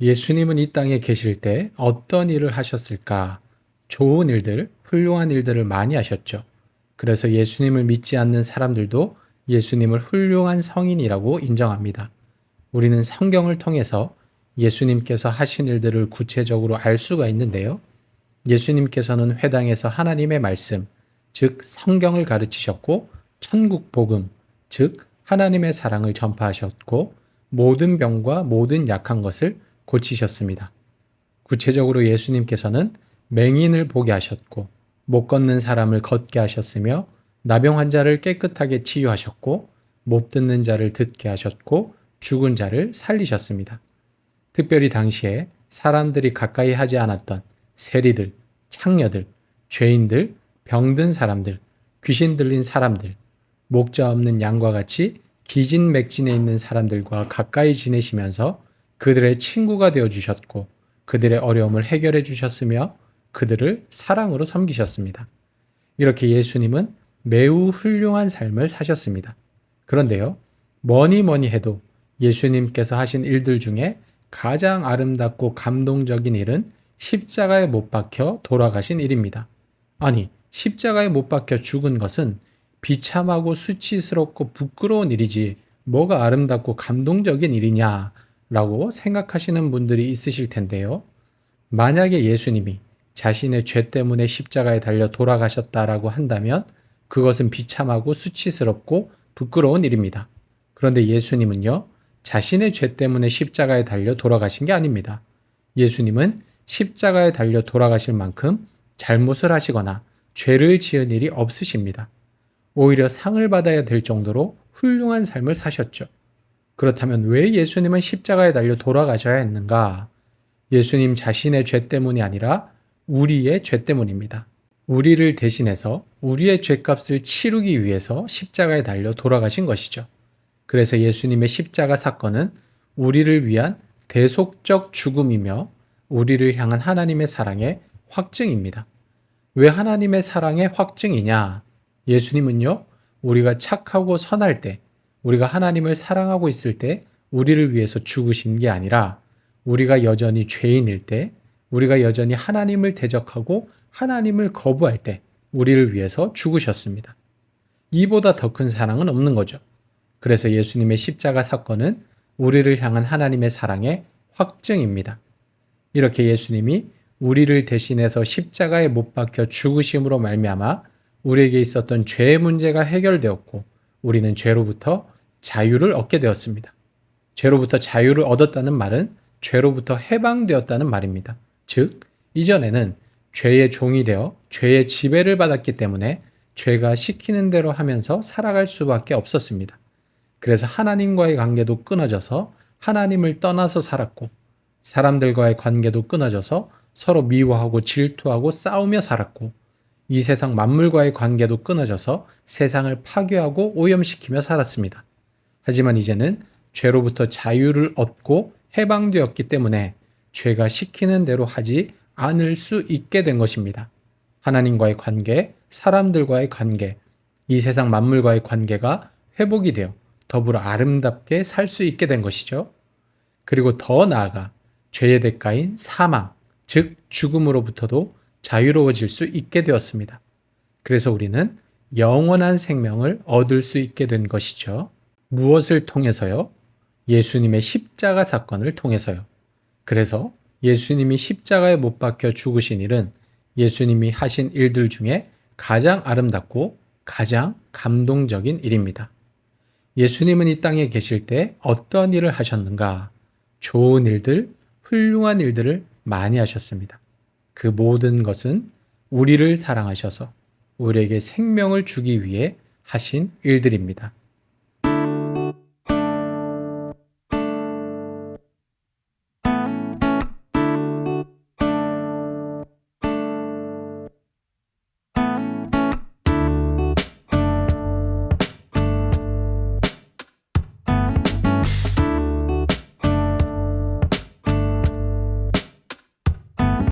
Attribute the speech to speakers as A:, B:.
A: 예수님은 이 땅에 계실 때 어떤 일을 하셨을까? 좋은 일들, 훌륭한 일들을 많이 하셨죠. 그래서 예수님을 믿지 않는 사람들도 예수님을 훌륭한 성인이라고 인정합니다. 우리는 성경을 통해서 예수님께서 하신 일들을 구체적으로 알 수가 있는데요. 예수님께서는 회당에서 하나님의 말씀, 즉 성경을 가르치셨고, 천국 복음, 즉 하나님의 사랑을 전파하셨고, 모든 병과 모든 약한 것을 고치셨습니다. 구체적으로 예수님께서는 맹인을 보게 하셨고, 못 걷는 사람을 걷게 하셨으며, 나병 환자를 깨끗하게 치유하셨고, 못 듣는 자를 듣게 하셨고, 죽은 자를 살리셨습니다. 특별히 당시에 사람들이 가까이 하지 않았던 세리들, 창녀들, 죄인들, 병든 사람들, 귀신 들린 사람들, 목자 없는 양과 같이 기진맥진해 있는 사람들과 가까이 지내시면서 그들의 친구가 되어 주셨고 그들의 어려움을 해결해 주셨으며 그들을 사랑으로 섬기셨습니다. 이렇게 예수님은 매우 훌륭한 삶을 사셨습니다. 그런데요, 뭐니 해도 예수님께서 하신 일들 중에 가장 아름답고 감동적인 일은 십자가에 못 박혀 돌아가신 일입니다. 아니, 십자가에 못 박혀 죽은 것은 비참하고 수치스럽고 부끄러운 일이지 뭐가 아름답고 감동적인 일이냐라고 생각하시는 분들이 있으실 텐데요. 만약에 예수님이 자신의 죄 때문에 십자가에 달려 돌아가셨다라고 한다면 그것은 비참하고 수치스럽고 부끄러운 일입니다. 그런데 예수님은요, 자신의 죄 때문에 십자가에 달려 돌아가신 게 아닙니다. 예수님은 십자가에 달려 돌아가실 만큼 잘못을 하시거나 죄를 지은 일이 없으십니다. 오히려 상을 받아야 될 정도로 훌륭한 삶을 사셨죠. 그렇다면 왜 예수님은 십자가에 달려 돌아가셔야 했는가? 예수님 자신의 죄 때문이 아니라 우리의 죄 때문입니다. 우리를 대신해서 우리의 죄값을 치르기 위해서 십자가에 달려 돌아가신 것이죠. 그래서 예수님의 십자가 사건은 우리를 위한 대속적 죽음이며 우리를 향한 하나님의 사랑의 확증입니다. 왜 하나님의 사랑의 확증이냐? 예수님은요, 우리가 착하고 선할 때, 우리가 하나님을 사랑하고 있을 때 우리를 위해서 죽으신 게 아니라 우리가 여전히 죄인일 때, 우리가 여전히 하나님을 대적하고 하나님을 거부할 때 우리를 위해서 죽으셨습니다. 이보다 더 큰 사랑은 없는 거죠. 그래서 예수님의 십자가 사건은 우리를 향한 하나님의 사랑의 확증입니다. 이렇게 예수님이 우리를 대신해서 십자가에 못 박혀 죽으심으로 말미암아 우리에게 있었던 죄의 문제가 해결되었고 우리는 죄로부터 자유를 얻게 되었습니다. 죄로부터 자유를 얻었다는 말은 죄로부터 해방되었다는 말입니다. 즉, 이전에는 죄의 종이 되어 죄의 지배를 받았기 때문에 죄가 시키는 대로 하면서 살아갈 수밖에 없었습니다. 그래서 하나님과의 관계도 끊어져서 하나님을 떠나서 살았고 사람들과의 관계도 끊어져서 서로 미워하고 질투하고 싸우며 살았고 이 세상 만물과의 관계도 끊어져서 세상을 파괴하고 오염시키며 살았습니다. 하지만 이제는 죄로부터 자유를 얻고 해방되었기 때문에 죄가 시키는 대로 하지 않을 수 있게 된 것입니다. 하나님과의 관계, 사람들과의 관계, 이 세상 만물과의 관계가 회복이 되어 더불어 아름답게 살 수 있게 된 것이죠. 그리고 더 나아가 죄의 대가인 사망, 즉 죽음으로부터도 자유로워질 수 있게 되었습니다. 그래서 우리는 영원한 생명을 얻을 수 있게 된 것이죠. 무엇을 통해서요? 예수님의 십자가 사건을 통해서요. 그래서 예수님이 십자가에 못 박혀 죽으신 일은 예수님이 하신 일들 중에 가장 아름답고 가장 감동적인 일입니다. 예수님은 이 땅에 계실 때 어떤 일을 하셨는가? 좋은 일들, 훌륭한 일들을 많이 하셨습니다. 그 모든 것은 우리를 사랑하셔서 우리에게 생명을 주기 위해 하신 일들입니다.